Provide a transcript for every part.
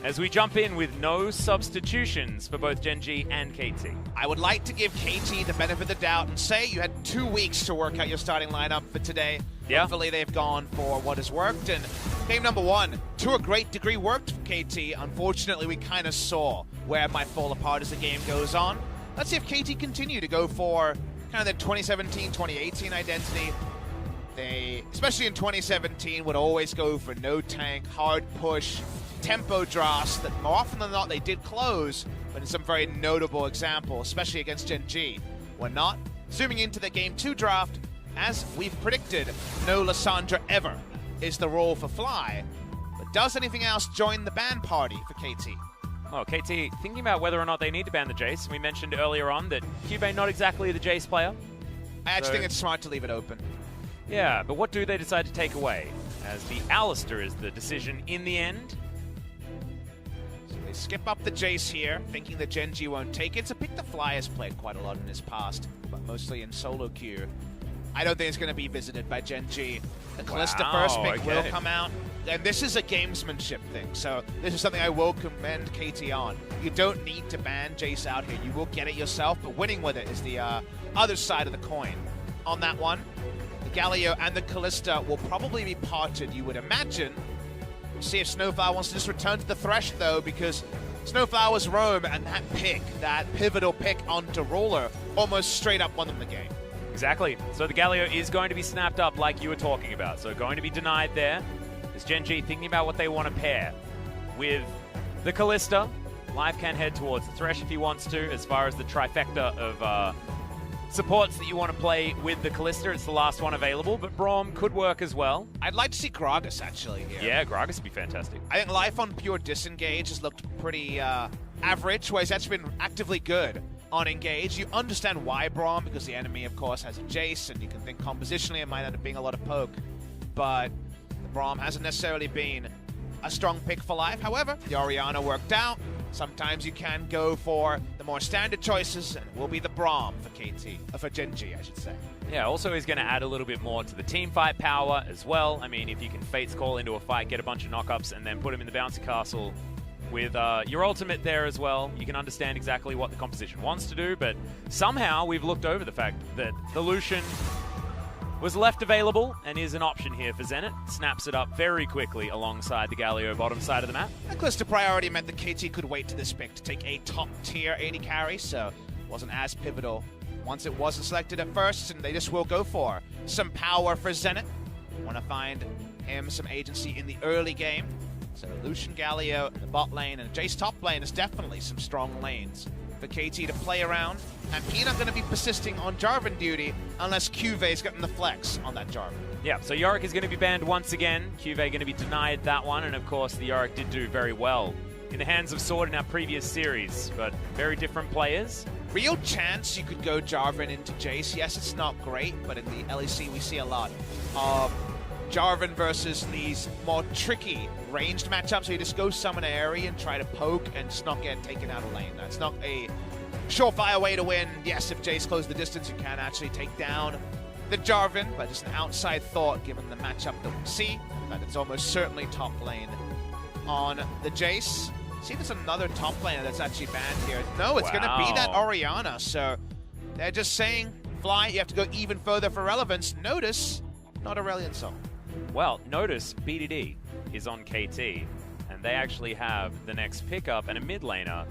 as we jump in with no substitutions for both Gen G and KT. I would like to give KT the benefit of the doubt and say you had 2 weeks to work out your starting lineup for today. Yeah. Hopefully they've gone for what has worked, and game number 1, to a great degree, worked for KT. Unfortunately, we kind of saw where it might fall apart as the game goes on. Let's see if KT continue to go for kind of the 2017, 2018 identity. They, especially in 2017, would always go for no tank, hard push, tempo drafts that more often than not they did close, but in some very notable examples, especially against Gen G. We're not. Zooming into the Game 2 draft, as we've predicted, no Lissandra ever is the role for Fly. But does anything else join the ban party for KT? Oh, KT, thinking about whether or not they need to ban the Jace. We mentioned earlier on that Cube not exactly the Jace player. I actually think it's smart to leave it open. Yeah, but what do they decide to take away? As the Alistair is the decision in the end. So they skip up the Jace here, thinking that Gen G won't take it. So Pick the Fly has played quite a lot in his past, but mostly in solo queue. I don't think it's going to be visited by Gen G. The Callista first pick will come out. And this is a gamesmanship thing, so this is something I will commend KT on. You don't need to ban Jace out here. You will get it yourself, but winning with it is the other side of the coin. On that one, the Galio and the Callista will probably be parted, you would imagine. We'll see if Snowflower wants to just return to the Thresh, though, because Snowflower's roam and that pick, that pivotal pick onto Roller, almost straight up won them the game. Exactly. So the Galio is going to be snapped up like you were talking about. So going to be denied there. Is Gen G thinking about what they want to pair with the Callista? Live can head towards the Thresh if he wants to. As far as the trifecta of supports that you want to play with the Callista, it's the last one available, but Braum could work as well. I'd like to see Gragas actually here. Yeah, Gragas would be fantastic. I think Life on pure disengage has looked pretty average, whereas that's been actively good on engage. You understand why Braum, because the enemy, of course, has a Jace, and you can think compositionally it might end up being a lot of poke, but Braum hasn't necessarily been a strong pick for Life. However, the Orianna worked out. Sometimes you can go for the more standard choices, and it will be the Braum for KT, or for Gen G, I should say. Yeah, also he's going to add a little bit more to the team fight power as well. I mean, if you can Fate's Call into a fight, get a bunch of knockups, and then put him in the bouncy castle with your ultimate there as well, you can understand exactly what the composition wants to do, but somehow we've looked over the fact that the Lucian was left available and is an option here for Zenit. Snaps it up very quickly alongside the Galio bottom side of the map. The Callista priority meant that KT could wait to this pick to take a top-tier AD carry, so it wasn't as pivotal once it wasn't selected at first, and they just will go for some power for Zenit. Want to find him some agency in the early game. So Lucian, Galio in the bot lane, and Jace top lane is definitely some strong lanes for KT to play around. And Peanut going to be persisting on Jarvan duty unless Cuvé's getting the flex on that Jarvan. Yeah, so Yorick is going to be banned once again. Cuvé going to be denied that one, and of course the Yorick did do very well in the hands of Sword in our previous series, but very different players. Real chance you could go Jarvan into Jace. Yes, it's not great, but in the LEC we see a lot of Jarvan versus these more tricky ranged matchups where you just go summon an area and try to poke and just not get taken out of lane. That's not a surefire way to win. Yes, if Jace closes the distance, you can actually take down the Jarvan, but just an outside thought given the matchup that we see. But it's almost certainly top lane on the Jace. See if there's another top laner that's actually banned here. No, it's going to be that Orianna. So they're just saying, Fly, you have to go even further for relevance. Notice, not Aurelion Sol. Well, notice BDD is on KT, and they actually have the next pickup, and a mid laner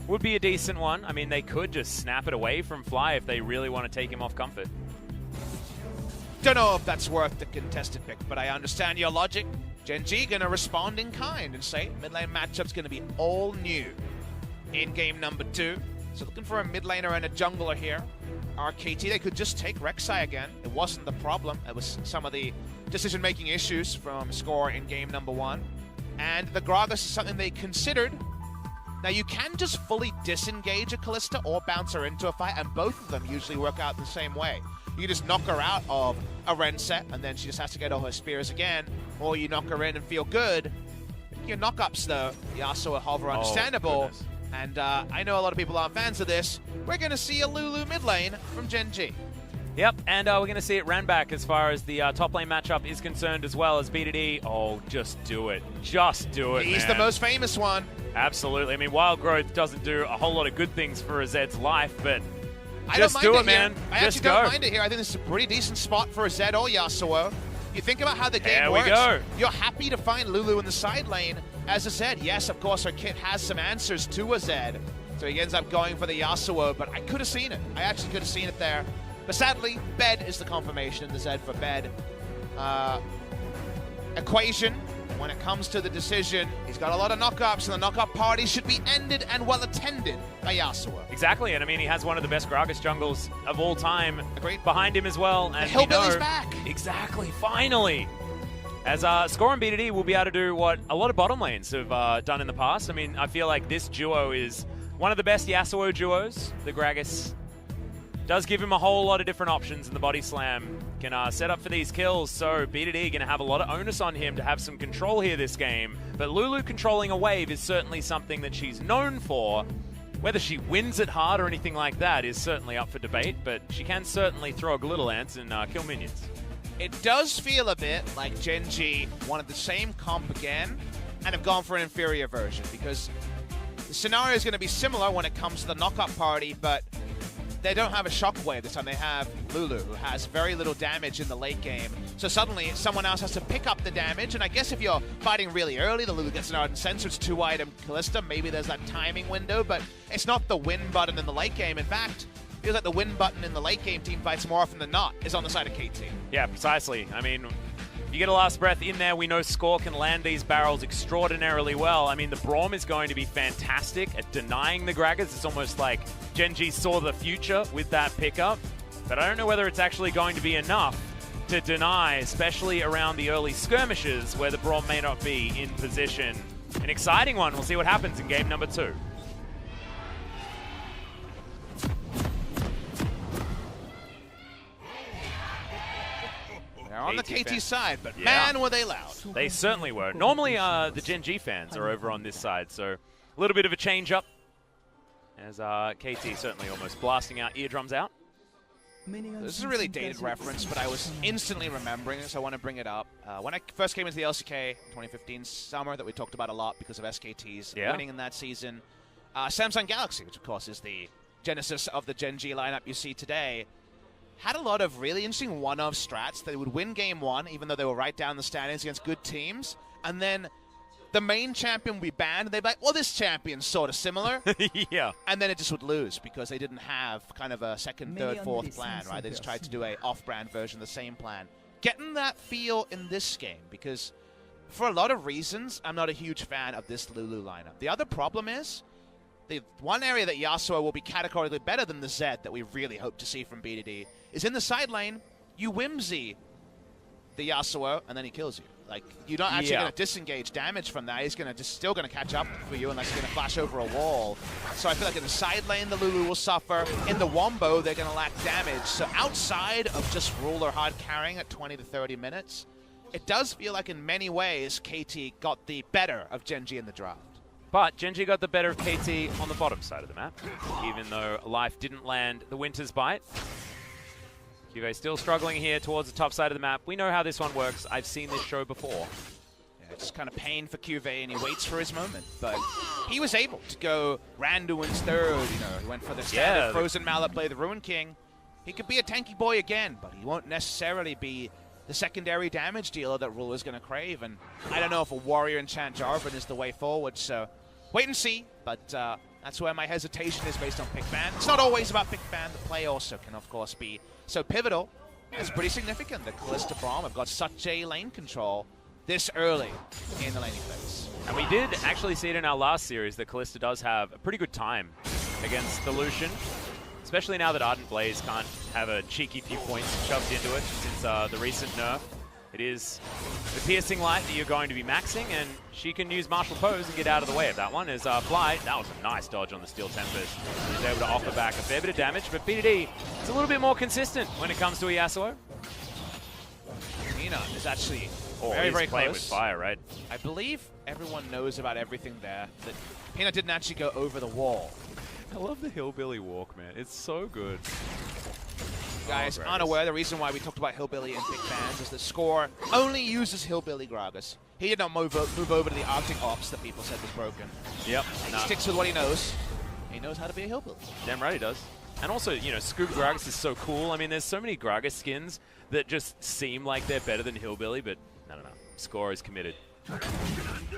would be a decent one. I mean, they could just snap it away from Fly if they really want to take him off comfort. Don't know if that's worth the contested pick, but I understand your logic. Gen G gonna respond in kind and say mid lane matchup's gonna be all new in game number 2. So looking for a mid laner and a jungler here. RKT, they could just take Rek'Sai again. It wasn't the problem. It was some of the decision-making issues from score in game number 1. And the Gragas is something they considered. Now you can just fully disengage a Callista or bounce her into a fight, and both of them usually work out the same way. You just knock her out of a Ren set, and then she just has to get all her spears again, or you knock her in and feel good. Your knockups, though, Yasuo and Hover, understandable. And I know a lot of people aren't fans of this. We're going to see a Lulu mid lane from Gen G. Yep, and we're going to see it ran back as far as the top lane matchup is concerned, as well as BDD. Oh, just do it. Just do it, He's man. the most famous one. Absolutely. I mean, Wild Growth doesn't do a whole lot of good things for a Zed's life, but I just do it, man. man. I just actually go. don't mind it here. I think this is a pretty decent spot for a Zed or Yasuo. You think about how the game works. There we go. You're happy to find Lulu in the side lane as a Zed. Yes, of course, her kit has some answers to a Zed, so he ends up going for the Yasuo, but I could have seen it. I actually could have seen it there. But sadly, Bed is the confirmation, the Zed for Bed. Equation, when it comes to the decision, he's got a lot of knockups, and the knockup party should be ended and well attended by Yasuo. Exactly, and I mean, he has one of the best Gragas jungles of all time. Agreed. Behind him as well. And the Hillbilly's back. Exactly, finally. As Score and BDD will be able to do what a lot of bottom lanes have done in the past. I mean, I feel like this duo is one of the best Yasuo duos. The Gragas does give him a whole lot of different options, and the body slam can set up for these kills. So BDD going to have a lot of onus on him to have some control here this game. But Lulu controlling a wave is certainly something that she's known for. Whether she wins it hard or anything like that is certainly up for debate, but she can certainly throw a little ants and kill minions. It does feel a bit like Gen G wanted the same comp again and have gone for an inferior version, because the scenario is going to be similar when it comes to the knockup party, but they don't have a shockwave this time. They have Lulu, who has very little damage in the late game. So suddenly, someone else has to pick up the damage, and I guess if you're fighting really early, the Lulu gets an Ardent Sensor, it's 2-item Callista, maybe there's that timing window, but it's not the win button in the late game. In fact, it feels like the win button in the late game team fights more often than not is on the side of KT. Yeah, precisely. I mean, you get a last breath in there. We know Score can land these barrels extraordinarily well. I mean, the Braum is going to be fantastic at denying the Gragas. It's almost like Gen G saw the future with that pickup. But I don't know whether it's actually going to be enough to deny, especially around the early skirmishes where the Braum may not be in position. An exciting one. We'll see what happens in game number 2. They're on the KT side, but man, were they loud. They certainly were. Normally, the Gen G fans are over on this side, so a little bit of a change up as KT certainly almost blasting our eardrums out. This is a really dated reference, but I was instantly remembering it, so I want to bring it up. When I first came into the LCK 2015 summer that we talked about a lot because of SKT's winning in that season, Samsung Galaxy, which of course is the genesis of the Gen G lineup you see today, had a lot of really interesting one-of strats. They would win game 1, even though they were right down the standings against good teams, and then the main champion would be banned, and they'd be like, well, this champion's sort of similar. Yeah. And then it just would lose because they didn't have kind of a second, third, fourth plan, right? They just tried to do a off-brand version of the same plan. Getting that feel in this game, because for a lot of reasons, I'm not a huge fan of this Lulu lineup. The other problem is, the one area that Yasuo will be categorically better than the Zed that we really hope to see from BDD is in the side lane, you whimsy the Yasuo, and then he kills you. Like, you're not actually going to disengage damage from that. He's still going to catch up for you unless you're going to flash over a wall. So I feel like in the side lane, the Lulu will suffer. In the Wombo, they're going to lack damage. So outside of just rule or hard carrying at 20 to 30 minutes, it does feel like in many ways, KT got the better of Gen G in the draft. But Gen G got the better of KT on the bottom side of the map, even though Life didn't land the Winter's Bite. QV still struggling here towards the top side of the map. We know how this one works. I've seen this show before. Yeah, it's kind of pain for QV, and he waits for his moment. But he was able to go Randuin's third. You know, he went for the standard Frozen Mallet play, the Ruin King. He could be a tanky boy again, but he won't necessarily be the secondary damage dealer that Rule is going to crave. And I don't know if a Warrior Enchant Jarvan is the way forward, so wait and see. But that's where my hesitation is based on pick ban. It's not always about pick ban. The play also can, of course, be so pivotal. It's pretty significant that Callista Braum have got such a lane control this early in the laning phase. And we did actually see it in our last series that Callista does have a pretty good time against the Lucian, especially now that Ardent Blaze can't have a cheeky few points shoved into it since the recent nerf. It is the Piercing Light that you're going to be maxing, and she can use Martial Pose and get out of the way of that one. As Fly, that was a nice dodge on the Steel Tempest. He's able to offer back a fair bit of damage, but BDD is a little bit more consistent when it comes to a Yasuo. Peanut is actually very, very close. With fire, right? I believe everyone knows about everything there. That Peanut didn't actually go over the wall. I love the hillbilly walk, man. It's so good. Guys, unaware, the reason why we talked about Hillbilly and big fans is that Score only uses Hillbilly Gragas. He did not move over to the Arctic Ops that people said was broken. Yep. He sticks with what he knows. He knows how to be a Hillbilly. Damn right he does. And also, you know, Scuba Gragas is so cool. I mean, there's so many Gragas skins that just seem like they're better than Hillbilly, but I don't know. Score is committed.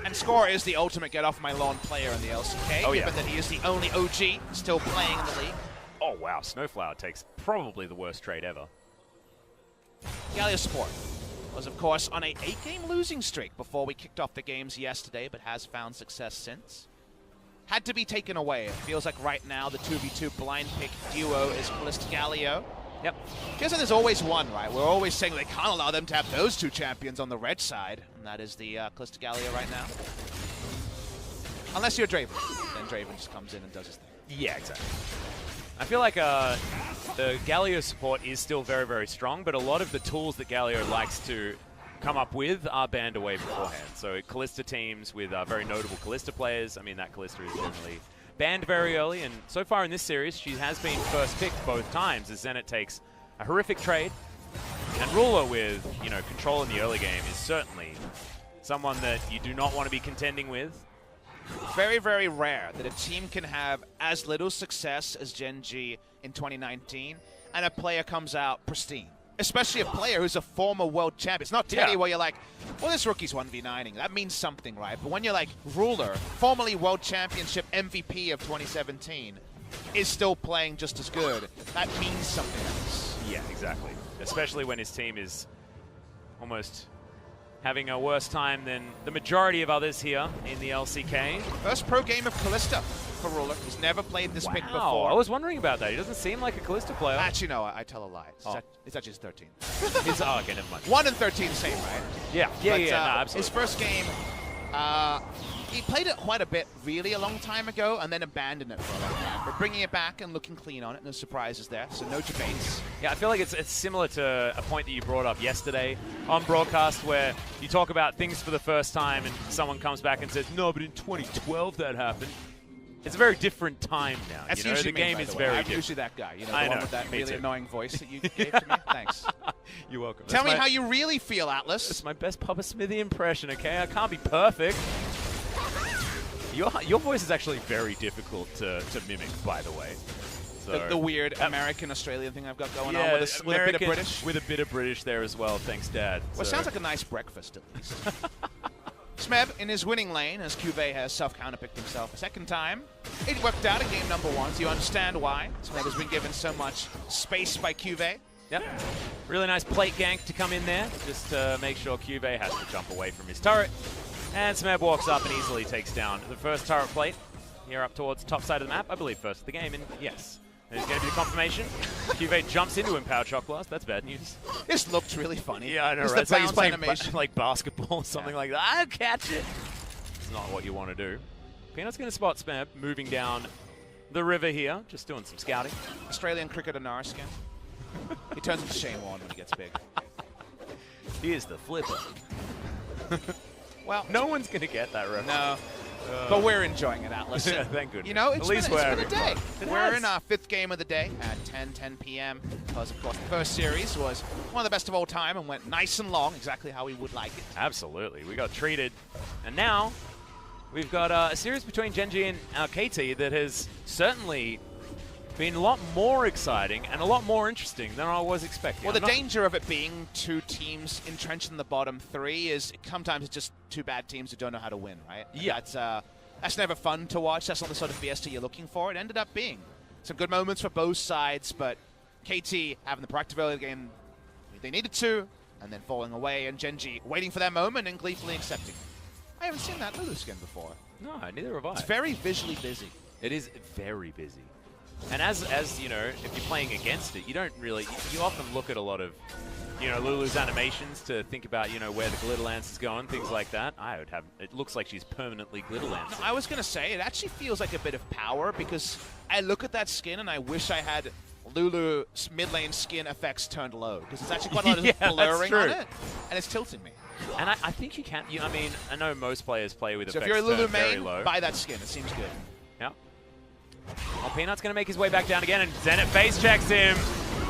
And Score is the ultimate get-off-my-lawn player in the LCK, given that he is the only OG still playing in the league. Oh, wow. Snowflower takes probably the worst trade ever. Galio support was, of course, on a 8-game losing streak before we kicked off the games yesterday, but has found success since. Had to be taken away. It feels like right now the 2v2 blind pick duo is Kalista Galio. Yep. Feels like there's always one, right? We're always saying they can't allow them to have those two champions on the red side, and that is the Kalista Galio right now. Unless you're Draven. Then Draven just comes in and does his thing. Yeah, exactly. I feel like the Galio support is still very, very strong, but a lot of the tools that Galio likes to come up with are banned away beforehand. So Kalista teams with very notable Kalista players, I mean, that Kalista is generally banned very early, and so far in this series, she has been first picked both times as Zenit takes a horrific trade. And Ruler with, you know, control in the early game is certainly someone that you do not want to be contending with. Very, very rare that a team can have as little success as Gen G in 2019 and a player comes out pristine. Especially a player who's a former world champ. It's not Teddy where you're like, well, this rookie's 1v9ing. That means something, right? But when you're like Ruler, formerly world championship MVP of 2017, is still playing just as good, that means something else. Yeah, exactly. Especially when his team is almost having a worse time than the majority of others here in the LCK. First pro game of Kalista for Ruler. He's never played this pick before. I was wondering about that. He doesn't seem like a Kalista player. Actually, no, I tell a lie. It's actually his 13. Okay, never mind. 1 and 13 same, right? Yeah, no, absolutely. His first game, he played it quite a bit really a long time ago and then abandoned it for a long time. But bringing it back and looking clean on it, no surprises there, so no debates. Yeah, I feel like it's similar to a point that you brought up yesterday on broadcast where you talk about things for the first time and someone comes back and says, no, but in 2012 that happened. It's a very different time now. That's you know, usually the game is very different. I'm usually that guy, you know, I the one with that really annoying voice that you gave to me. Thanks. You're welcome. Tell me how you really feel, Atlas. It's my best Papa Smithy impression, okay? I can't be perfect. Your voice is actually very difficult to mimic, by the way. So, the weird American-Australian thing I've got going on with a bit of British. With a bit of British there as well, thanks, Dad. Well, it sounds like a nice breakfast, at least. Smeb in his winning lane as Cuvée has self-counterpicked himself a second time. It worked out in game number 1, so you understand why. Smeb has been given so much space by Cuvée. Yep. Really nice plate gank to come in there, just to make sure Cuvée has to jump away from his turret. And Smeb walks up and easily takes down the first turret plate here up towards the top side of the map. I believe first of the game, and yes. There's going to be the confirmation. Cuvée jumps into him, Power Shock Blast. That's bad news. This looked really funny. Yeah, I know, right? It's like he's playing like basketball or something like that. I'll catch it. It's not what you want to do. Peanut's going to spot Smeb, moving down the river here, just doing some scouting. Australian cricketer Narskin. He turns into Shane Warne when he gets big. Here's the flipper. Well, no one's going to get that reference. No. But we're enjoying it, Atlas. Yeah, thank goodness. You know, it's been a day. We're has. in our 5th game of the day at 10 p.m. Because, of course, the first series was one of the best of all time and went nice and long, exactly how we would like it. Absolutely. We got treated. And now we've got a series between Gen G and KT that has certainly been a lot more exciting and a lot more interesting than I was expecting. Well, the danger of it being 2 teams entrenched in the bottom 3 is sometimes it's just 2 bad teams who don't know how to win, right? Yeah. That's never fun to watch. That's not the sort of fiesta you're looking for. It ended up being some good moments for both sides, but KT having the proactive early game they needed to, and then falling away, and Gen G waiting for their moment and gleefully accepting. I haven't seen that Lulu skin before. No, neither have I. It's very visually busy. It is very busy. And as you know, if you're playing against it, you don't really, you often look at a lot of, you know, Lulu's animations to think about, you know, where the glitter lance is going, things like that. I would have, it looks like she's permanently glitter lancing. No, I was going to say, it actually feels like a bit of power because I look at that skin and I wish I had Lulu's mid lane skin effects turned low because it's actually quite a lot of blurring on it, and it's tilting me. And I think you can, I mean, I know most players play with so effects if you're a Lulu very main, low. buy that skin. It seems good. Yeah. Well, Peanut's going to make his way back down again, and Zenit face checks him.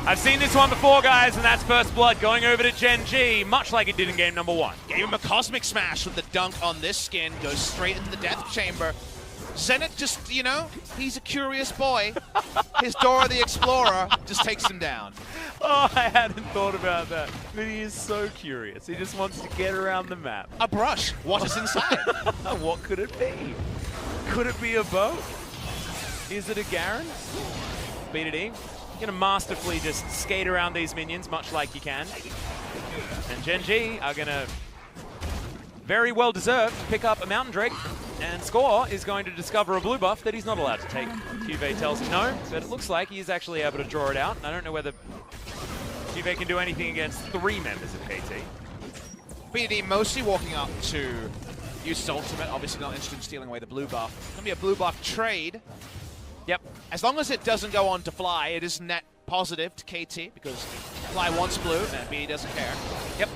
I've seen this one before, guys, and that's First Blood going over to Gen G, much like it did in game number 1. Gave him a Cosmic Smash with the dunk on this skin, goes straight into the Death Chamber. Zenit just, you know, he's a curious boy. His Dora the Explorer just takes him down. Oh, I hadn't thought about that. But he is so curious. He just wants to get around the map. A brush. What is inside? What could it be? Could it be a bow? Is it a Garen? BDD. You're going to masterfully just skate around these minions, much like you can. And Gen G are going to, very well deserved, pick up a Mountain Drake. And Score is going to discover a blue buff that he's not allowed to take. QV tells him no, but it looks like he's actually able to draw it out. I don't know whether QV can do anything against 3 members of KT. BD mostly walking up to use his ultimate, obviously not interested in stealing away the blue buff. It's going to be a blue buff trade. Yep. As long as it doesn't go on to Fly, it is net positive to KT because Fly wants blue and BD doesn't care. Yep.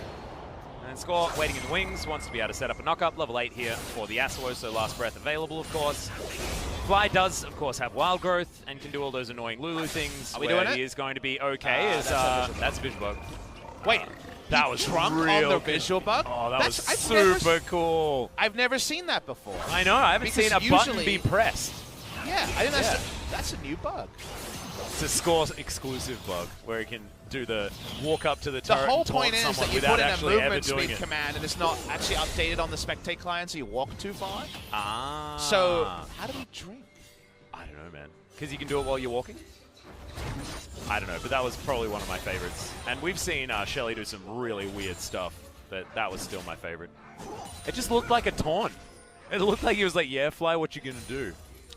And Score, waiting in the wings, wants to be able to set up a knock-up. Level 8 here for the Yasuo, so Last Breath available, of course. Fly does, of course, have Wild Growth and can do all those annoying Lulu things. Are we doing it? He is going to be okay. That's a visual bug. Wait, that was drunk real on the visual bug? Oh, that was super cool. I've never seen that before. I know, I haven't seen a button be pressed. Yeah, I think that's a new bug. It's a Score exclusive bug where he can do the walk up to the turret. The whole and taunt point is someone that you without put in a actually movement ever doing speed it. command and it's not actually updated on the Spectate client, so you walk too far. Ah. So how do we drink? I don't know, man. Because you can do it while you're walking? I don't know, but that was probably one of my favorites. And we've seen Shelly do some really weird stuff, but that was still my favorite. It just looked like a taunt. It looked like he was like, yeah, Fly, what you gonna do?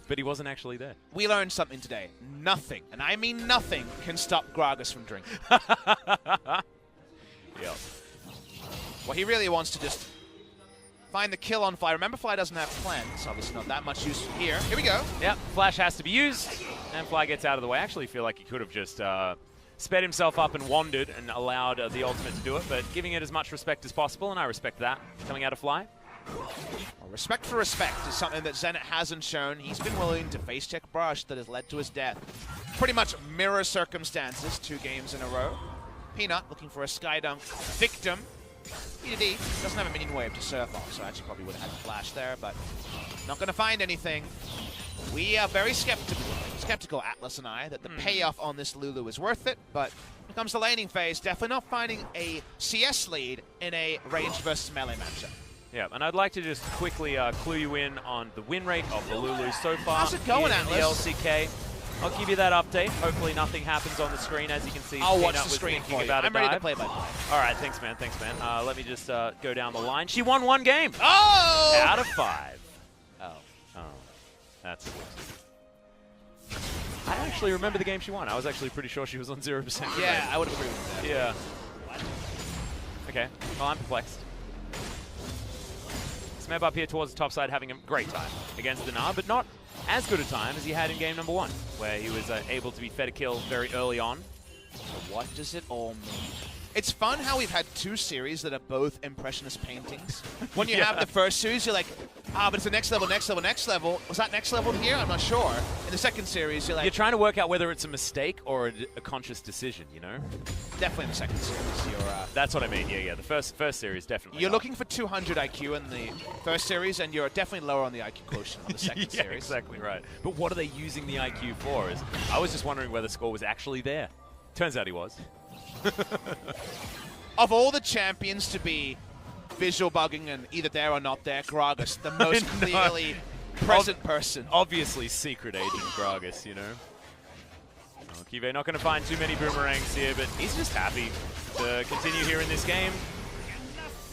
But he wasn't actually there. We learned something today. Nothing, and I mean nothing, can stop Gragas from drinking. Yeah. Well, he really wants to just find the kill on Fly. Remember, Fly doesn't have cleanse. Obviously not that much use here. Here we go. Yep, Flash has to be used, and Fly gets out of the way. I actually feel like he could have just sped himself up and wandered and allowed the ultimate to do it, but giving it as much respect as possible, and I respect that coming out of Fly. Well, respect for respect is something that Zenit hasn't shown. He's been willing to face check Brush that has led to his death. Pretty much mirror circumstances, 2 games in a row. Peanut looking for a Skydunk victim. BDD doesn't have a minion wave to surf off, so I actually probably would have had a flash there, but not going to find anything. We are very skeptical, Atlas and I, that the payoff on this Lulu is worth it, but when it comes to laning phase, definitely not finding a CS lead in a ranged versus melee matchup. Yeah, and I'd like to just quickly clue you in on the win rate of the Lulu so far. How's it going, in the LCK. I'll give you that update. Hopefully nothing happens on the screen. As you can see, I'll watch Peanut the was screen thinking for you. about a I'm ready to dive. play by play. All right, thanks, man. Thanks, man. Let me just go down the line. She won 1 game. Oh! Out of 5. Oh. That's I actually remember the game she won. I was actually pretty sure she was on 0%. Yeah, I would agree with that. Yeah. Okay, well, I'm perplexed. Smeb up here towards the top side having a great time against Dinar, but not as good a time as he had in game number 1, where he was able to be fed a kill very early on. So what does it all mean? It's fun how we've had 2 series that are both Impressionist paintings. When you have the first series, you're like, but it's the next level, next level, next level. Was that next level here? I'm not sure. In the second series, you're like... You're trying to work out whether it's a mistake or a conscious decision, you know? Definitely in the second series. You're, that's what I mean, yeah. The first series, definitely. You're looking for 200 IQ in the first series, and you're definitely lower on the IQ quotient on the second yeah, series. Exactly right. But what are they using the IQ for? I was just wondering whether Score was actually there. Turns out he was. Of all the champions to be visual bugging and either there or not there, Gragas, the most clearly present person. Obviously Secret Agent Gragas, you know. Oh, Kive not going to find too many boomerangs here, but he's just happy to continue here in this game.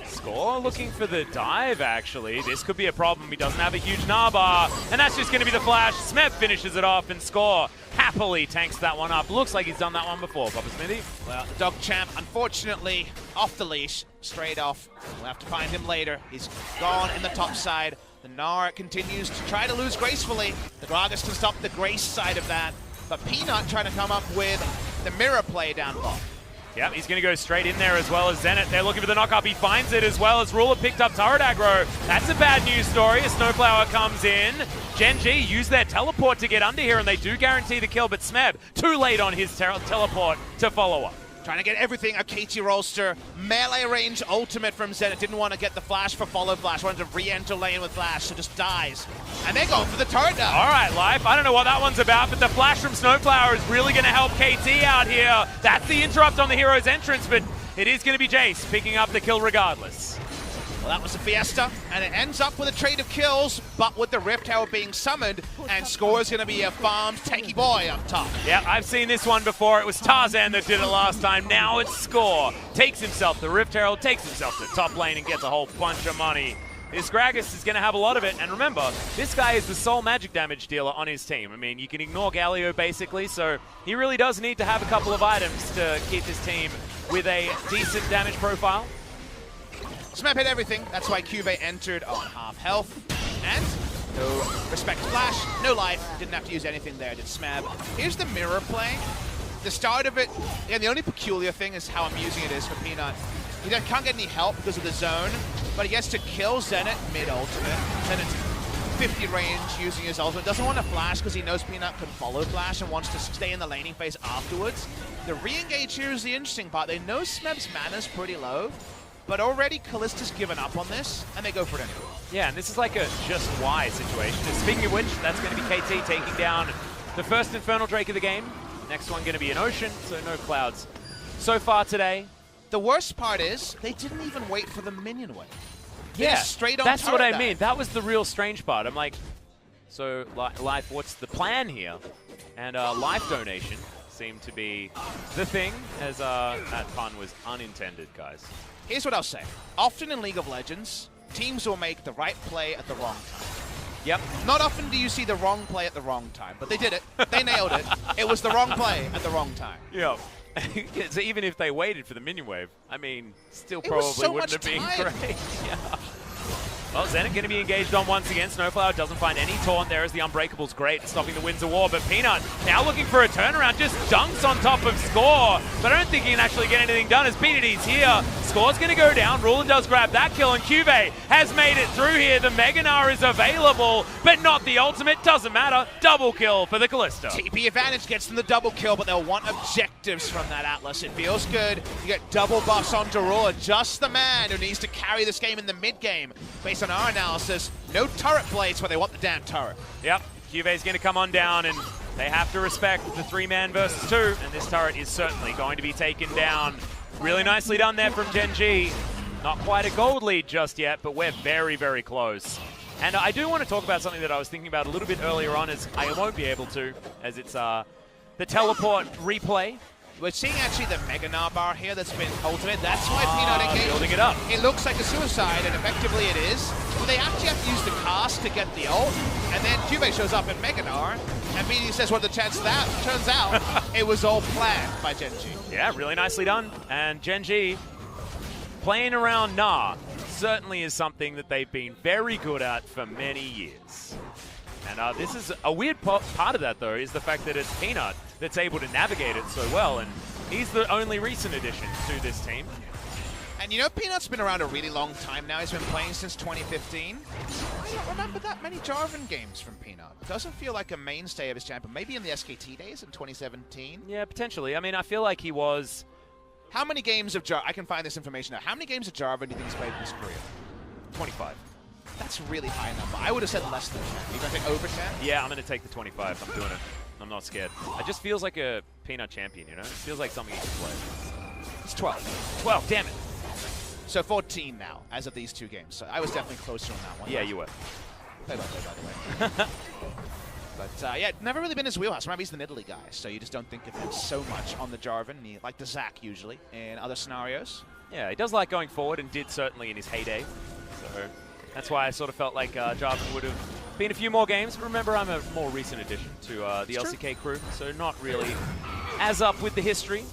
Score looking for the dive, actually. This could be a problem. He doesn't have a huge Naba, and that's just going to be the flash. Smeb finishes it off, and Score happily tanks that one up. Looks like he's done that one before, Papa Smithy. Well, the dog champ, unfortunately, off the leash, straight off. We'll have to find him later. He's gone in the top side. The Gnar continues to try to lose gracefully. The Gragas can stop the Grace side of that, but Peanut trying to come up with the mirror play down low. Yep, he's going to go straight in there as well as Zenit. They're looking for the knock-up. He finds it as well as Ruler picked up turret aggro. That's a bad news story as Snowflower comes in. Gen G use their teleport to get under here, and they do guarantee the kill, but Smeb too late on his teleport to follow up. Trying to get everything. A KT Rolster. Melee range ultimate from Zenit. Didn't want to get the flash for follow flash. Wanted to re-enter lane with flash, so just dies. And they're going for the turret now. All right, Life. I don't know what that one's about, but the flash from Snowflower is really going to help KT out here. That's the interrupt on the hero's entrance, but it is going to be Jace picking up the kill regardless. Well, that was a fiesta, and it ends up with a trade of kills, but with the Rift Tower being summoned, and Score is going to be a farmed tanky boy up top. Yeah, I've seen this one before. It was Tarzan that did it last time. Now it's Score. Takes himself the Rift Herald, takes himself to top lane, and gets a whole bunch of money. This Gragas is going to have a lot of it, and remember, this guy is the sole magic damage dealer on his team. I mean, you can ignore Galio basically, so he really does need to have a couple of items to keep his team with a decent damage profile. Smeb hit everything. That's why Cube entered on half health. And no respect flash, no life. Didn't have to use anything there, did Smeb. Here's the mirror play. The start of it, and the only peculiar thing is how amusing it is for Peanut. He can't get any help because of the zone, but he gets to kill Zenit mid-ultimate. Zenit's 50 range using his ultimate. Doesn't want to flash because he knows Peanut can follow flash and wants to stay in the laning phase afterwards. The re-engage here is the interesting part. They know Smeb's mana's pretty low, but already Kallista's given up on this, and they go for it anyway. Yeah, and this is like a just why situation. And speaking of which, that's going to be KT taking down the first Infernal Drake of the game. Next one going to be an Ocean, so no clouds so far today. The worst part is, they didn't even wait for the minion wave. Yeah, straight on that's what I dive. mean. That was the real strange part. I'm like, so Life, what's the plan here? And life donation seemed to be the thing, as that pun was unintended, guys. Here's what I'll say. Often in League of Legends, teams will make the right play at the wrong time. Yep. Not often do you see the wrong play at the wrong time, but they did it. They nailed it. It was the wrong play at the wrong time. Yep. So even if they waited for the minion wave, I mean, still It probably was so wouldn't much have time. been great. Yeah. Well, Zenit going to be engaged on once again. Snowflower doesn't find any taunt there as the Unbreakable's great at stopping the Winds of War, but Peanut now looking for a turnaround, just dunks on top of Score, but I don't think he can actually get anything done as PDD's here. Score's going to go down. Ruler does grab that kill, and Cube has made it through here. The Meganar is available, but not the ultimate. Doesn't matter. Double kill for the Kalista. TP advantage gets them the double kill, but they'll want objectives from that Atlas. It feels good. You get double buffs on Ruler, just the man who needs to carry this game in the mid-game. Based on our analysis, no turret plays, but they want the damn turret. Yep, Cube's going to come on down, and they have to respect the 3-man versus 2, and this turret is certainly going to be taken down. Really nicely done there from Gen G. Not quite a gold lead just yet, but we're very, very close. And I do want to talk about something that I was thinking about a little bit earlier on, as I won't be able to, as it's the teleport replay. We're seeing actually the Meganar bar here that's been ultimate. That's why Peanut engaged. Building it up. It looks like a suicide, and effectively it is. But they actually have to use the cast to get the ult, and then Cube shows up in Meganar, and BD says, what are the chances of that? Turns out, it was all planned by Gen G. Yeah, really nicely done. And Gen G playing around Nah certainly is something that they've been very good at for many years. And this is a weird part of that, though, is the fact that it's Peanut that's able to navigate it so well, and he's the only recent addition to this team. And you know, Peanut's been around a really long time now. He's been playing since 2015. I don't remember that many Jarvan games from Peanut. Doesn't feel like a mainstay of his champion. Maybe in the SKT days in 2017. Yeah, potentially. I mean, I feel like he was... How many games of Jarvan... I can find this information out. How many games of Jarvan do you think he's played in his career? 25. That's a really high number. I would have said less than 10. Are you going to take over 10? Yeah, I'm going to take the 25. I'm doing it. I'm not scared. It just feels like a Peanut champion, you know? It feels like something he can play. It's 12. 12, damn it. So 14 now, as of these two games. So I was definitely closer on that one. Yeah, you were. Play by play, by the way. But yeah, never really been his wheelhouse. Remember, he's the Italy guy, so you just don't think of him so much on the Jarvan. Like the Zac usually in other scenarios. Yeah, he does like going forward and did certainly in his heyday. So that's why I sort of felt like Jarvan would have been a few more games. But remember, I'm a more recent addition to the LCK crew, so not really as up with the history.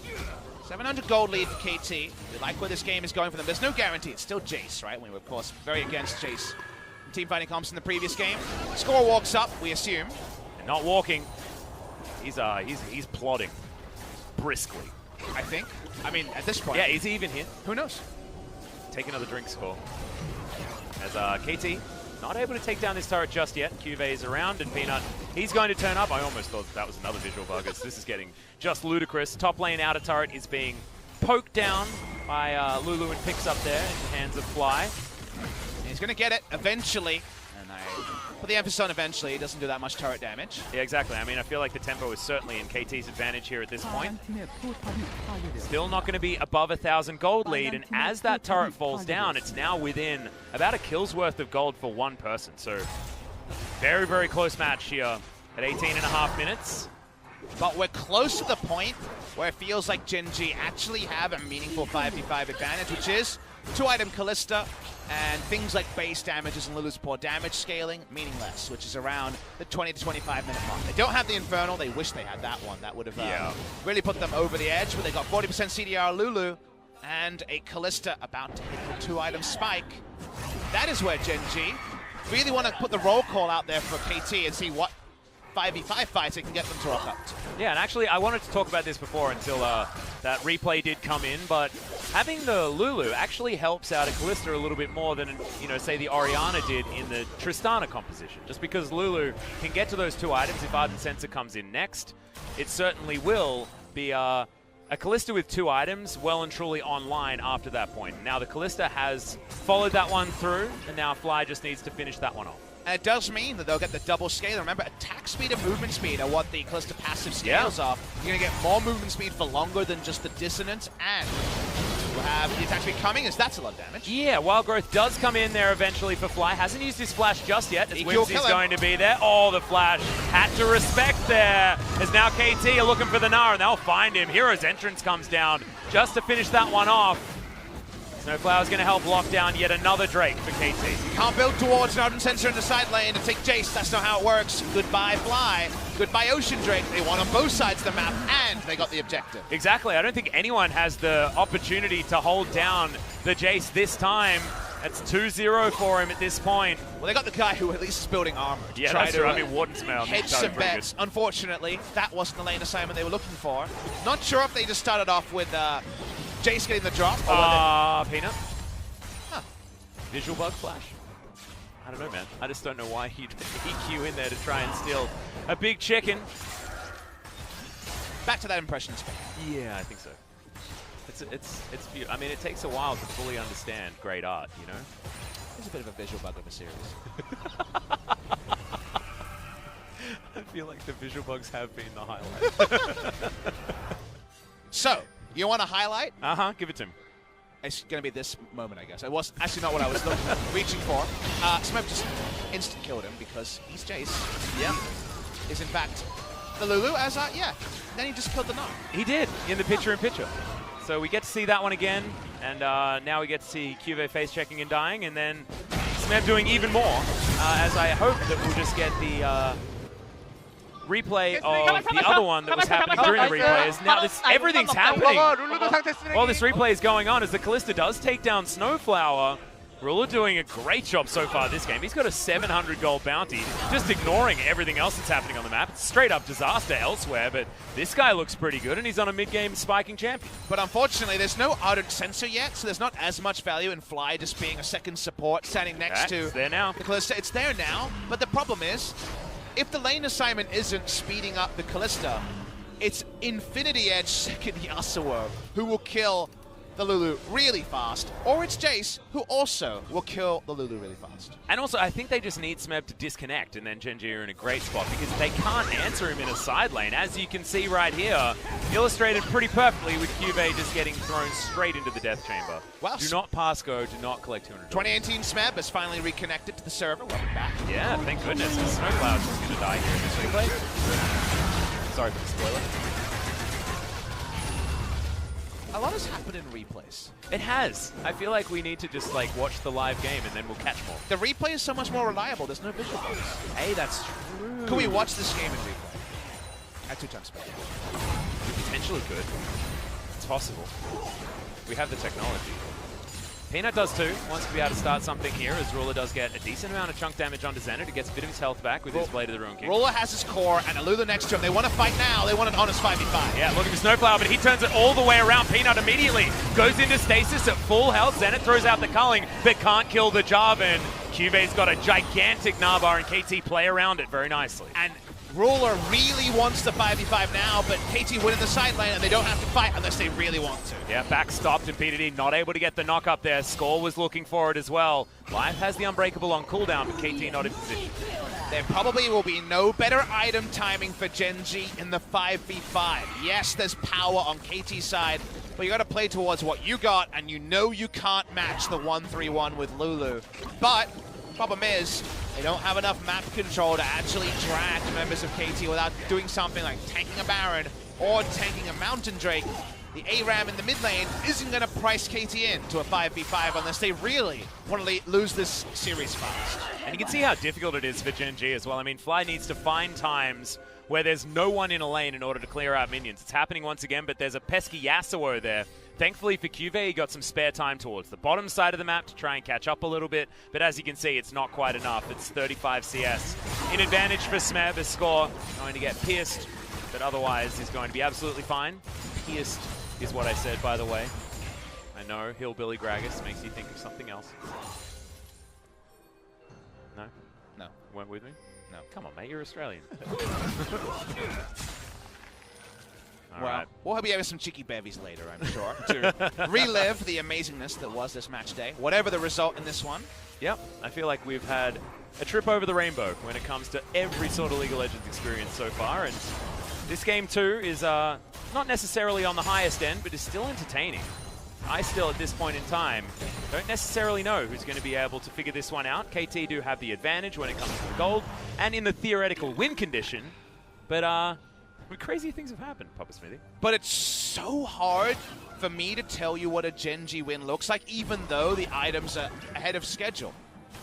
700 gold lead for KT. We like where this game is going for them. There's no guarantee. It's still Jace, right? We were, of course, very against Jace in team-fighting comps in the previous game. Score walks up, we assume. And not walking. He's plodding briskly. I think. I mean, at this point. Yeah, is he even hit? Who knows? Take another drink score. As KT not able to take down this turret just yet. QV is around, and Peanut, he's going to turn up. I almost thought that was another visual bug. This is getting just ludicrous. Top lane outer turret is being poked down by Lulu and picks up there in the hands of Fly. He's going to get it eventually. And I put the emphasis on eventually. He doesn't do that much turret damage. Yeah, exactly. I mean, I feel like the tempo is certainly in KT's advantage here at this point. Still not going to be above 1,000 gold lead, and as that turret falls down, it's now within about a kill's worth of gold for one person. So very, very close match here at 18.5 minutes. But we're close to the point where it feels like Gen G actually have a meaningful 5v5 advantage, which is 2-item Callista and things like base damages and Lulu's poor damage scaling meaningless, which is around the 20 to 25 minute mark. They don't have the Infernal. They wish they had that one. That would have really put them over the edge, but they got 40% CDR Lulu and a Callista about to hit the 2-item spike. That is where Gen G really want to put the roll call out there for KT and see what 5v5 fights it can get them to rock up to. Yeah, and actually I wanted to talk about this before until that replay did come in, but having the Lulu actually helps out a Callista a little bit more than, you know, say the Orianna did in the Tristana composition. Just because Lulu can get to those 2 items if Ardent Sensor comes in next, it certainly will be a Callista with 2 items well and truly online after that point. Now the Callista has followed that one through, and now Fly just needs to finish that one off. And it does mean that they'll get the double scale. Remember, attack speed and movement speed are what the Callista passive scales are. You're going to get more movement speed for longer than just the dissonance, and we'll have the attack speed coming, as that's a lot of damage. Yeah, Wild Growth does come in there eventually for Fly. Hasn't used his flash just yet, as Whimsy's going to be there. Oh, the flash had to respect there, as now KT are looking for the Gnar, and they'll find him. Hero's entrance comes down just to finish that one off. Snowflower's going to help lock down yet another Drake for KT. You can't build towards an Ardent Sensor in the side lane and take Jace. That's not how it works. Goodbye, Fly. Goodbye, Ocean Drake. They won on both sides of the map, and they got the objective. Exactly. I don't think anyone has the opportunity to hold down the Jace this time. That's 2-0 for him at this point. Well, they got the guy who at least is building armor. Yeah, that's true. I mean, Warden's Mail hedge some bets. Unfortunately, that wasn't the lane assignment they were looking for. Not sure if they just started off with Jace getting the drop. Peanut. Huh. Visual bug flash. I don't know, man. I just don't know why he'd EQ in there to try and steal a big chicken. Back to that impression spin. Yeah, I think so. It's I mean, it takes a while to fully understand great art, you know? It's a bit of a visual bug of a series. I feel like the visual bugs have been the highlight. So, you want a highlight? Uh-huh, give it to him. It's going to be this moment, I guess. It was actually not what I was reaching for. Smoke just instant killed him because he's Jace. Yeah. Is in fact the Lulu as then he just killed the Gnar. He did, in the picture-in-picture. So we get to see that one again, and now we get to see QV face checking and dying, and then Smeb doing even more, as I hope that we'll just get the replay of the other one that was happening during the replay. Is now everything's happening while this replay is going on, as the Callista does take down Snowflower. Ruler doing a great job so far this game. He's got a 700 gold bounty, just ignoring everything else that's happening on the map. It's straight up disaster elsewhere, but this guy looks pretty good, and he's on a mid-game spiking champion. But unfortunately, there's no Ardent Sensor yet, so there's not as much value in Fly just being a second support standing next to there now. the Callista. It's there now, but the problem is, if the lane assignment isn't speeding up the Callista, it's Infinity Edge second Yasuo who will kill the Lulu really fast, or it's Jace who also will kill the Lulu really fast. And also, I think they just need Smeb to disconnect, and then Gen G are in a great spot because they can't answer him in a side lane. As you can see right here, illustrated pretty perfectly with QV just getting thrown straight into the death chamber. Well, do not pass go, do not collect 200. 2018 Smeb has finally reconnected to the server. Welcome back. Yeah, thank goodness. Snowcloud's just going to die here in this replay. Sorry for the spoiler. A lot has happened in replays. It has. I feel like we need to just like watch the live game and then we'll catch more. The replay is so much more reliable. There's no visual bugs. Hey, that's true. Can we watch this game in replay? At 2 times speed. We potentially could. It's possible. We have the technology. Peanut does too. Wants to be able to start something here, as Ruler does get a decent amount of chunk damage onto Zenit. He gets a bit of his health back with his Blade of the Ruin King. Ruler has his core and a Lulu next to him. They want to fight now. They want an honest 5v5. Yeah, look at the Snowflower, but he turns it all the way around. Peanut immediately goes into stasis at full health. Zenit throws out the culling, but can't kill the Jarvan. QV's got a gigantic Nabbar, and KT play around it very nicely. And Ruler really wants the 5v5 now, but KT win in the side lane, and they don't have to fight unless they really want to. Yeah, back stopped, and PDD not able to get the knock up there. Score was looking for it as well. Live has the Unbreakable on cooldown, but KT not in position. There probably will be no better item timing for Gen G in the 5v5. Yes, there's power on KT's side, but you got to play towards what you got, and you know you can't match the 1-3-1 with Lulu. But problem is, they don't have enough map control to actually drag members of KT without doing something like tanking a Baron or tanking a Mountain Drake. The ARAM in the mid lane isn't going to price KT in to a 5v5 unless they really want to lose this series fast. And you can see how difficult it is for Gen G as well. I mean, Fly needs to find times where there's no one in a lane in order to clear out minions. It's happening once again, but there's a pesky Yasuo there. Thankfully for QV, he got some spare time towards the bottom side of the map to try and catch up a little bit, but as you can see, it's not quite enough. It's 35 CS. In advantage for Smeb, his score going to get pierced, but otherwise he's going to be absolutely fine. Pierced is what I said, by the way. I know, Hillbilly Gragas makes you think of something else. No? No. Weren't with me? No. Come on, mate, you're Australian. Well, right. we'll be having some cheeky bevies later, I'm sure, to relive the amazingness that was this match day, whatever the result in this one. Yep, I feel like we've had a trip over the rainbow when it comes to every sort of League of Legends experience so far, and this game too is not necessarily on the highest end, but is still entertaining. I still, at this point in time, don't necessarily know who's going to be able to figure this one out. KT do have the advantage when it comes to the gold, and in the theoretical win condition, but crazy things have happened, Papa Smithy. But it's so hard for me to tell you what a Gen G win looks like, even though the items are ahead of schedule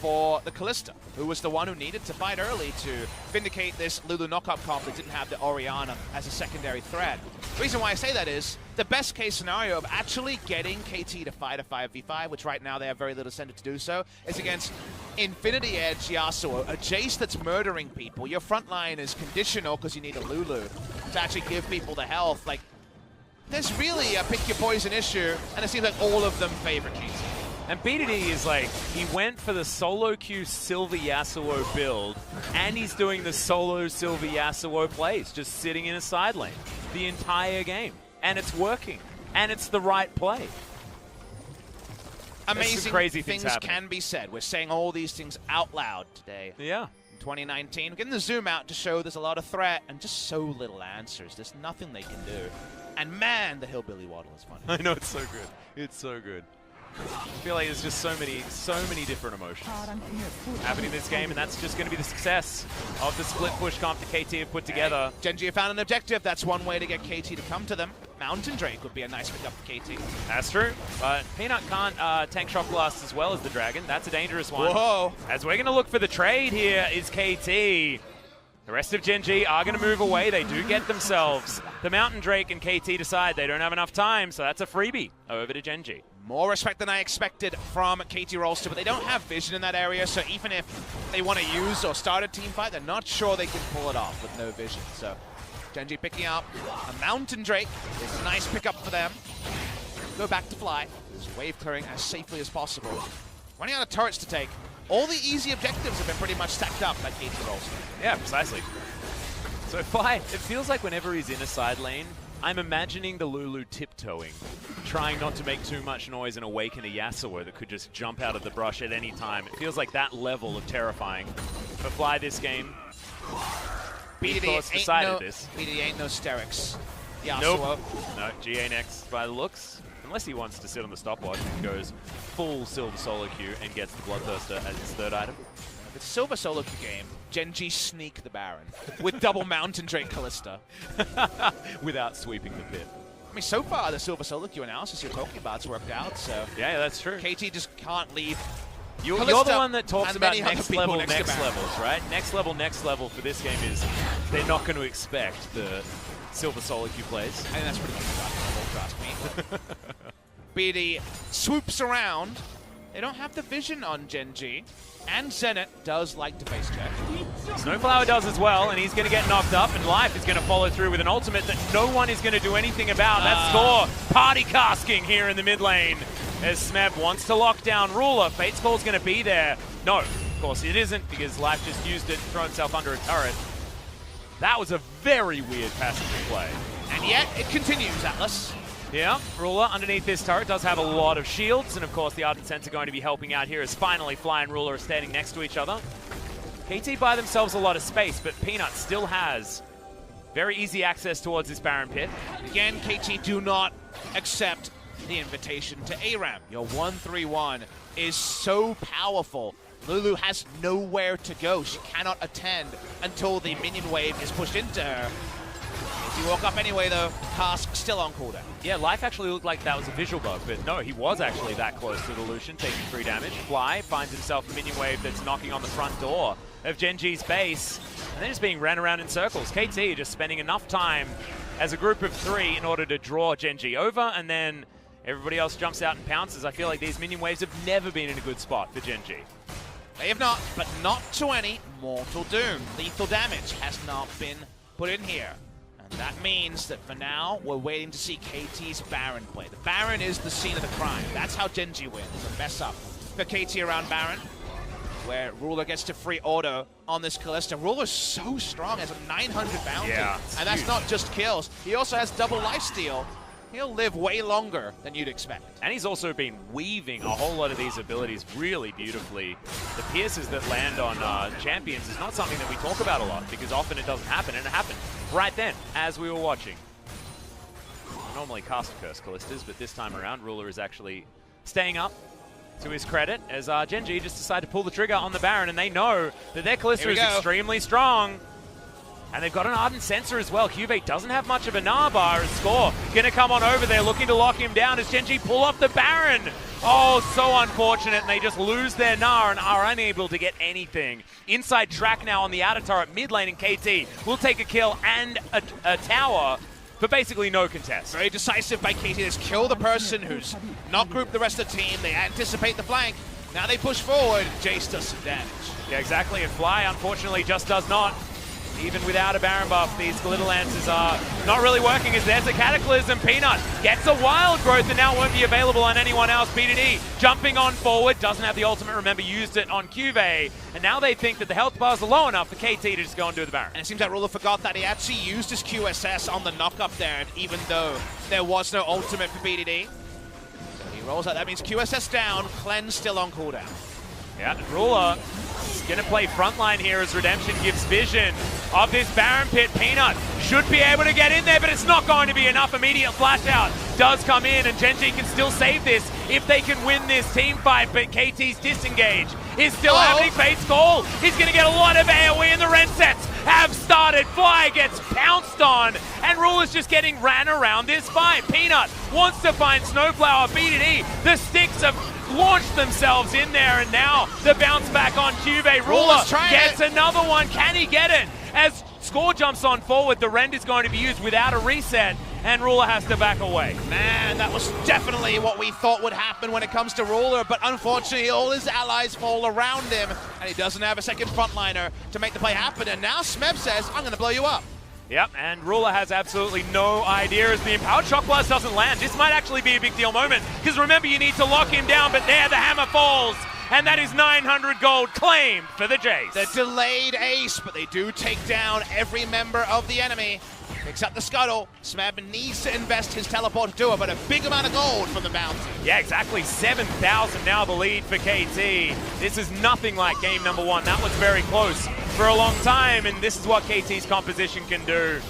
for the Kalista, who was the one who needed to fight early to vindicate this Lulu knockup comp that didn't have the Orianna as a secondary threat. The reason why I say that is the best case scenario of actually getting KT to fight a 5v5, which right now they have very little incentive to do so, is against Infinity Edge Yasuo, a Jace that's murdering people. Your front line is conditional because you need a Lulu to actually give people the health. Like, there's really a pick your poison issue, and it seems like all of them favor KT. And BDD is like, he went for the solo queue Silver Yasuo build, and he's doing the solo Silver Yasuo plays, just sitting in a side lane the entire game. And it's working. And it's the right play. Amazing crazy things happening. can be said. We're saying all these things out loud today. Yeah. In 2019, we're getting the zoom out to show there's a lot of threat and just so little answers. There's nothing they can do. And man, the Hillbilly Waddle is funny. I know, it's so good. It's so good. I feel like there's just so many different emotions happening in this game, and that's just going to be the success of the split push comp that KT have put together. Gen G have found an objective. That's one way to get KT to come to them. Mountain Drake would be a nice pickup for KT. That's true, but Peanut can't tank Shock Blast as well as the Dragon. That's a dangerous one. Whoa. As we're going to look for the trade here is KT. The rest of Gen G are going to move away. They do get themselves the Mountain Drake, and KT decide they don't have enough time, so that's a freebie over to Gen G. More respect than I expected from KT Rolster, but they don't have vision in that area, so even if they want to use or start a team fight, they're not sure they can pull it off with no vision. So Gen G picking up a Mountain Drake is a nice pickup for them. Go back to Fly. Just wave clearing as safely as possible. Running out of turrets to take. All the easy objectives have been pretty much stacked up by KT Rolster. Yeah, precisely. So Fly, it feels like whenever he's in a side lane, I'm imagining the Lulu tiptoeing, trying not to make too much noise and awaken a Yasuo that could just jump out of the brush at any time. It feels like that level of terrifying for Fly this game. We, of course, decided this. BDD ain't no Sterix. Yasuo. Nope. No, GA next by the looks. Unless he wants to sit on the stopwatch and goes full Silver Solo Q and gets the Bloodthirster as his third item. It's a Silver Solo Q game. Gen G sneak the Baron with double Mountain Drake Kalista. Without sweeping the pit. I mean, so far, the Silver Solo Q analysis you're talking about's worked out, so... Yeah, that's true. KT just can't leave. You're the one that talks about next level levels, right? Next level for this game is they're not going to expect the Silver Solo Q plays. I think that's pretty much about level, trust me. BD swoops around They don't have the vision on Gen.G, and Zenit does like to face check. Snowflower does as well, and he's going to get knocked up, and Life is going to follow through with an ultimate that no one is going to do anything about. That score, party casking here in the mid lane, as Smeb wants to lock down Ruler. Fate's Call's going to be there. No, of course it isn't, because Life just used it to throw himself under a turret. That was a very weird passage of play. And yet, it continues, Atlas. Yeah, Ruler underneath this turret does have a lot of shields, and of course the Ardent Sense are going to be helping out here as finally Fly and Ruler are standing next to each other. KT buy themselves a lot of space, but Peanut still has very easy access towards this Baron pit. Again, KT do not accept the invitation to ARAM. Your 1-3-1 is so powerful. Lulu has nowhere to go. She cannot attend until the minion wave is pushed into her. If you walk up anyway, though, Cask still on cooldown. Yeah, Life actually looked like that was a visual bug, but no, he was actually that close to the Lucian, taking 3 damage. Fly finds himself a minion wave that's knocking on the front door of Gen.G's base, and then just being ran around in circles. KT just spending enough time as a group of 3 in order to draw Gen.G over, and then everybody else jumps out and pounces. I feel like these minion waves have never been in a good spot for Gen.G. They have not, but not to any mortal doom. Lethal damage has not been put in here. And that means that for now, we're waiting to see KT's Baron play. The Baron is the scene of the crime. That's how Gen.G wins. A mess up for KT around Baron, where Ruler gets to free auto on this Kalista. Ruler's so strong, has a 900 bounty. Yeah, and that's not just kills. He also has double lifesteal. He'll live way longer than you'd expect. And he's also been weaving a whole lot of these abilities really beautifully. The pierces that land on champions is not something that we talk about a lot, because often it doesn't happen, and it happened right then as we were watching. Normally cast curse Callistas, but this time around Ruler is actually staying up, to his credit, as Gen.G just decided to pull the trigger on the Baron, and they know that their Callista is extremely strong. And they've got an Ardent Sensor as well. Cuvee doesn't have much of a Gnar bar as Score. Gonna come on over there, looking to lock him down as Gen.G pull off the Baron. Oh, so unfortunate, and they just lose their Gnar and are unable to get anything. Inside track now on the outer turret, mid lane, and KT will take a kill and a tower for basically no contest. Very decisive by KT. Just kill the person who's not grouped the rest of the team. They anticipate the flank. Now they push forward. Jace does some damage. Yeah, exactly, and Fly unfortunately just does not. Even without a Baron buff, these Glitter Lances are not really working, as there's a Cataclysm. Peanut gets a Wild Growth and now won't be available on anyone else. BDD jumping on forward, doesn't have the ultimate, remember, used it on Cuvee. And now they think that the health bars are low enough for KT to just go and do the Baron. And it seems like Ruler forgot that he actually used his QSS on the knock-up there, and even though there was no ultimate for BDD, he rolls out. That means QSS down, Cleanse still on cooldown. Yeah, Ruler gonna play frontline here as Redemption gives vision of this Baron pit. Peanut should be able to get in there, but it's not going to be enough. Immediate flash out does come in, and Gen.G can still save this if they can win this team fight, but KT's disengage is still happening. Fate's Call, he's gonna get a lot of AoE, and the Ren sets have started. Fly gets pounced on, and Ruler's just getting ran around this fight. Peanut wants to find Snowflower. BDD, the sticks have launched themselves in there, and now the bounce back on Cuvee. Ruler gets another one. Can he get it? As Score jumps on forward, the Rend is going to be used without a reset, and Ruler has to back away. Man, that was definitely what we thought would happen when it comes to Ruler, but unfortunately all his allies fall around him, and he doesn't have a second frontliner to make the play happen, and now Smeb says, I'm going to blow you up. Yep, and Ruler has absolutely no idea as the Empowered Shock Blast doesn't land. This might actually be a big deal moment, because remember, you need to lock him down, but there the hammer falls, and that is 900 gold claimed for the Jace. The delayed ace, but they do take down every member of the enemy. Picks up the scuttle. Smeb needs to invest his teleport to do it, but a big amount of gold from the bounty. Yeah, exactly. 7,000 now the lead for KT. This is nothing like game number 1. That was very close for a long time, and this is what KT's composition can do.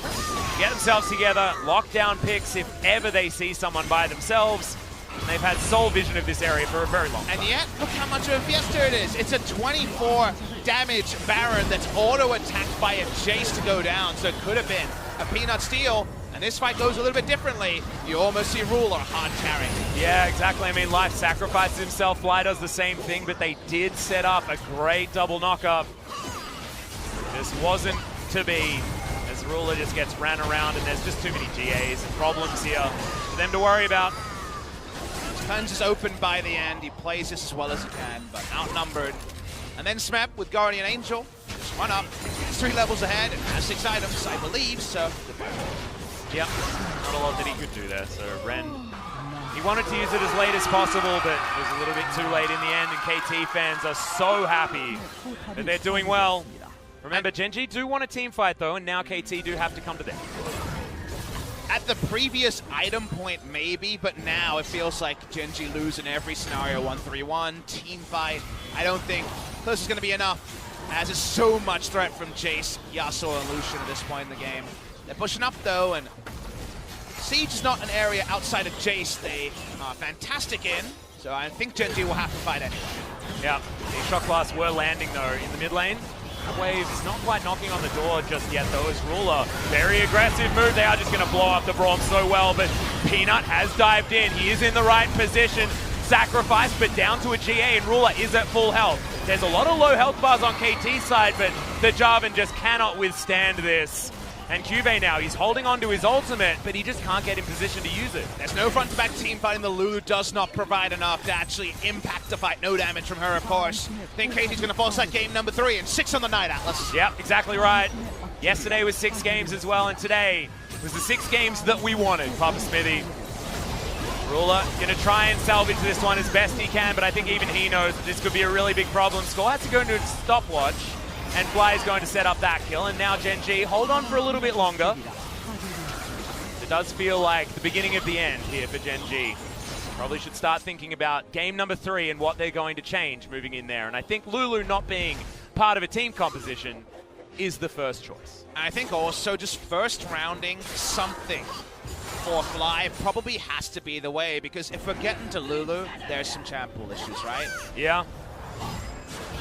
Get themselves together, lock down picks if ever they see someone by themselves. And they've had sole vision of this area for a very long time. And yet, look how much of a fiesta it is. It's a 24 damage Baron that's auto-attacked by a Jace to go down, so it could have been a Peanut steal. And this fight goes a little bit differently. You almost see Ruler hard carrying. Yeah, exactly. I mean, Life sacrifices himself. Fly does the same thing, but they did set up a great double knock-up. This wasn't to be, as Ruler just gets ran around, and there's just too many GAs and problems here for them to worry about. Cleanse is open by the end. He plays this as well as he can, but outnumbered. And then Smep with Guardian Angel. Just run up. He's 3 levels ahead and has 6 items, I believe, so... Yep, not a lot that he could do there. So Ren, he wanted to use it as late as possible, but it was a little bit too late in the end, and KT fans are so happy that they're doing well. Remember, Gen.G do want a team fight though, and now KT do have to come to them. At the previous item point, maybe, but now it feels like Gen.G lose in every scenario. 1-3-1, team fight. I don't think this is going to be enough, as it's so much threat from Jace, Yasuo, and Lucian at this point in the game. They're pushing up, though, and Siege is not an area outside of Jace they are fantastic in, so I think Gen.G will have to fight anyway. Yeah, the shot class were landing, though, in the mid lane. Wave is not quite knocking on the door just yet, though, as Ruler. Very aggressive move. They are just going to blow up the Braum so well, but Peanut has dived in. He is in the right position. Sacrifice, but down to a GA, and Ruler is at full health. There's a lot of low health bars on KT's side, but the Jarvan just cannot withstand this. And Cuvée now, he's holding on to his ultimate, but he just can't get in position to use it. There's no front-to-back team fight, and the Lulu does not provide enough to actually impact the fight. No damage from her, of course. I think KT's going to force that game number 3 and 6 on the night, Atlas. Yep, exactly right. Yesterday was 6 games as well, and today was the 6 games that we wanted, Papa Smithy. Ruler going to try and salvage this one as best he can, but I think even he knows that this could be a really big problem. Score has to go into a stopwatch, and Fly is going to set up that kill, and now Gen.G hold on for a little bit longer. It does feel like the beginning of the end here for Gen.G. Probably should start thinking about game number 3 and what they're going to change moving in there, and I think Lulu not being part of a team composition is the first choice. I think also just first rounding something for Fly probably has to be the way, because if we're getting to Lulu, there's some champ pool issues, right? Yeah.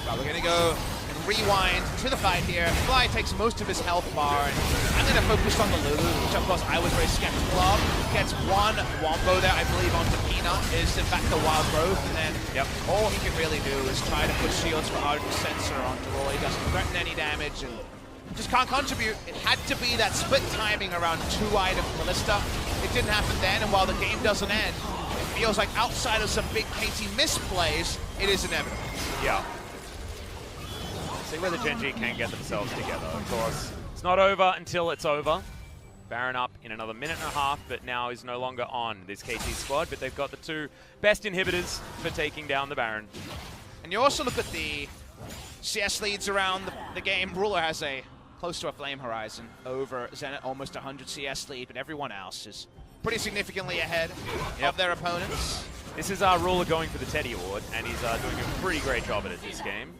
But we're going to go and rewind to the fight here. Fly takes most of his health bar, and I'm going to focus on the Lulu, which of course I was very skeptical of. Gets one wombo there, I believe, onto Peanut, is in fact the wild growth, and then all he can really do is try to put shields for Ardent Sensor onto Roy. He doesn't threaten any damage, and just can't contribute. It had to be that split timing around 2-item Ballista. It didn't happen then, and while the game doesn't end, it feels like outside of some big KT misplays, it is inevitable. Yeah. See whether Gen.G can get themselves together. Of course, it's not over until it's over. Baron up in another minute and a half, but now is no longer on this KT squad, but they've got the 2 best inhibitors for taking down the Baron. And you also look at the CS leads around the game. Ruler has a close to a Flame Horizon over Zenit, almost 100 CS lead, but everyone else is pretty significantly ahead of their opponents. This is our Ruler going for the Teddy Award, and he's doing a pretty great job at it this game.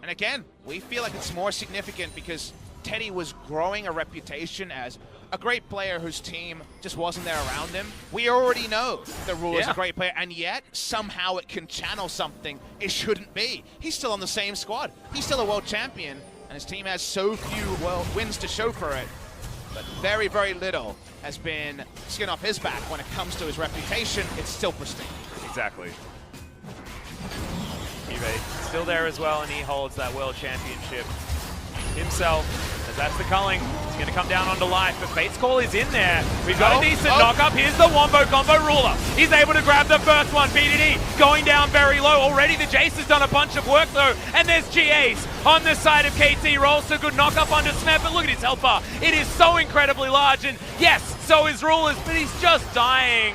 And again, we feel like it's more significant because Teddy was growing a reputation as a great player whose team just wasn't there around him. We already know that Ruler's a great player, and yet somehow it can channel something it shouldn't be. He's still on the same squad. He's still a world champion, and his team has so few wins to show for it. But very, very little has been skin off his back when it comes to his reputation. It's still pristine. Exactly. Cuvée still there as well, and he holds that world championship himself. As that's the culling. It's going to come down onto life, but Fate's Call is in there. We've got a decent knock-up. Here's the Wombo combo. Ruler. He's able to grab the first one. BDD going down very low. Already the Jace has done a bunch of work, though, and there's GAs on the side of KT. Rolster, good knock-up onto Smep, but look at his health bar. It is so incredibly large, and yes, so is Ruler's, but he's just dying.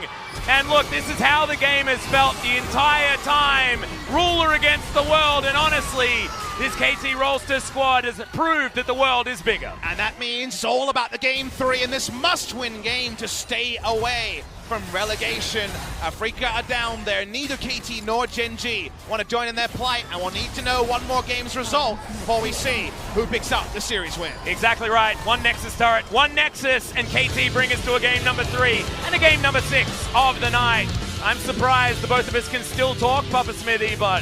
And look, this is how the game has felt the entire time. Ruler against the world, and honestly, this KT Rolster squad has proved that the world is bigger. And that means it's all about the game 3 in this must-win game to stay away from relegation. Afrika are down there. Neither KT nor Gen.G want to join in their plight, and we'll need to know one more game's result before we see who picks up the series win. Exactly right. 1 Nexus turret, 1 Nexus, and KT bring us to a game number 3 and a game number 6 of the night. I'm surprised the both of us can still talk, Papa Smithy, but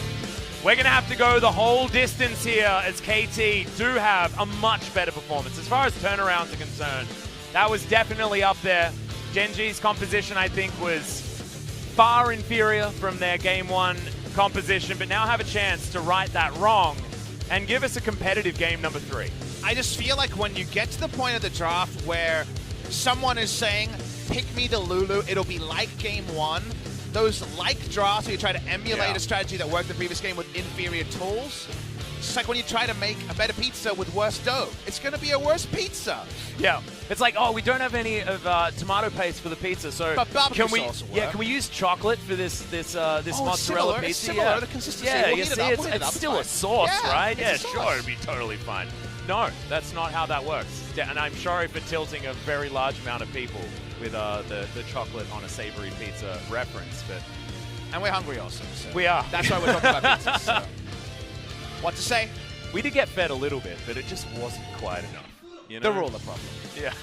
we're going to have to go the whole distance here as KT do have a much better performance. As far as turnarounds are concerned, that was definitely up there. Gen.G's composition, I think, was far inferior from their Game 1 composition, but now have a chance to right that wrong and give us a competitive game number 3. I just feel like when you get to the point of the draft where someone is saying, pick me the Lulu, it'll be like Game 1, those like drafts where you try to emulate a strategy that worked in the previous game with inferior tools. It's like when you try to make a better pizza with worse dough. It's going to be a worse pizza. Yeah. It's like, oh, we don't have any of tomato paste for the pizza, so can we? Yeah, can we use chocolate for this mozzarella pizza? It's similar. The consistency. Yeah, we'll you see, it's still a sauce, right? Yeah, sure, it'd be totally fine. No, that's not how that works. And I'm sorry for tilting a very large amount of people with the chocolate on a savory pizza reference, but and we're hungry also. So we are. That's why we're talking about pizzas. So. What to say? We did get fed a little bit, but it just wasn't quite enough. You know? The ruler problem. Yeah.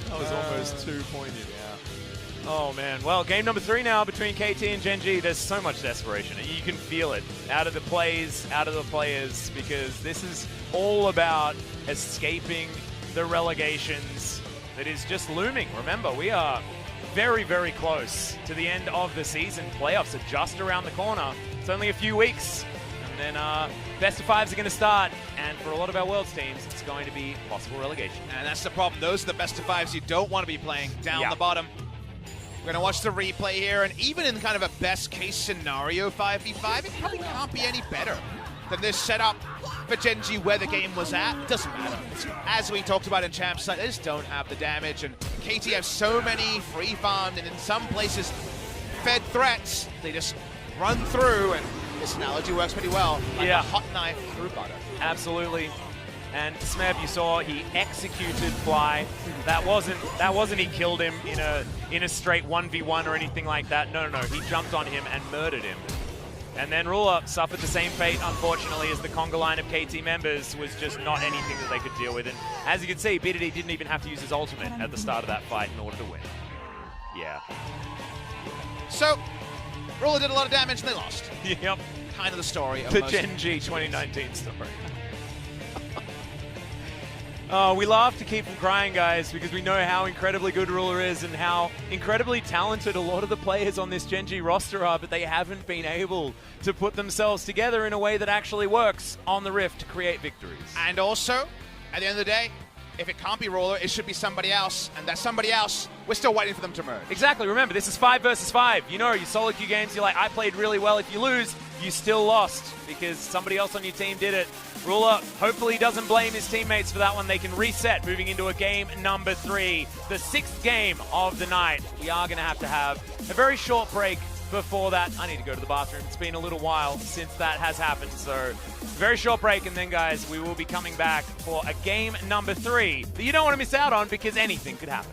That was almost too pointed. Yeah. Oh, man. Well, game number 3 now between KT and Gen G. There's so much desperation. You can feel it out of the plays, out of the players, because this is all about escaping the relegations that is just looming. Remember, we are very, very close to the end of the season. Playoffs are just around the corner. It's only a few weeks, and then best of 5s are going to start. And for a lot of our Worlds teams, it's going to be possible relegation. And that's the problem. Those are the best of 5s you don't want to be playing down the bottom. We're going to watch the replay here, and even in kind of a best-case scenario 5v5, it probably can't be any better than this setup for Gen G where the game was at. It doesn't matter. As we talked about in Champs, they just don't have the damage, and KT have so many free farmed and in some places fed threats. They just run through, and this analogy works pretty well. Like a hot knife through butter. Absolutely. And Smeb, you saw he executed Fly. That wasn't he killed him in a straight 1v1 or anything like that. No. He jumped on him and murdered him. And then Ruler suffered the same fate, unfortunately, as the conga line of KT members was just not anything that they could deal with. And as you can see, BDD didn't even have to use his ultimate at the start of that fight in order to win. Yeah. So, Ruler did a lot of damage and they lost. Yep. Kind of the story of the Gen G 2019 story. Oh, we laugh to keep from crying, guys, because we know how incredibly good Ruler is and how incredibly talented a lot of the players on this Gen G roster are, but they haven't been able to put themselves together in a way that actually works on the Rift to create victories. And also, at the end of the day, if it can't be Ruler, it should be somebody else, and that somebody else, we're still waiting for them to merge. Exactly. Remember, this is 5 versus 5. You know, your solo queue games, you're like, I played really well. If you lose, you still lost because somebody else on your team did it. Ruler hopefully doesn't blame his teammates for that one. They can reset moving into a game number 3, the 6th game of the night. We are going to have a very short break before that. I need to go to the bathroom. It's been a little while since that has happened. So very short break, and then, guys, we will be coming back for a game number 3 that you don't want to miss out on because anything could happen.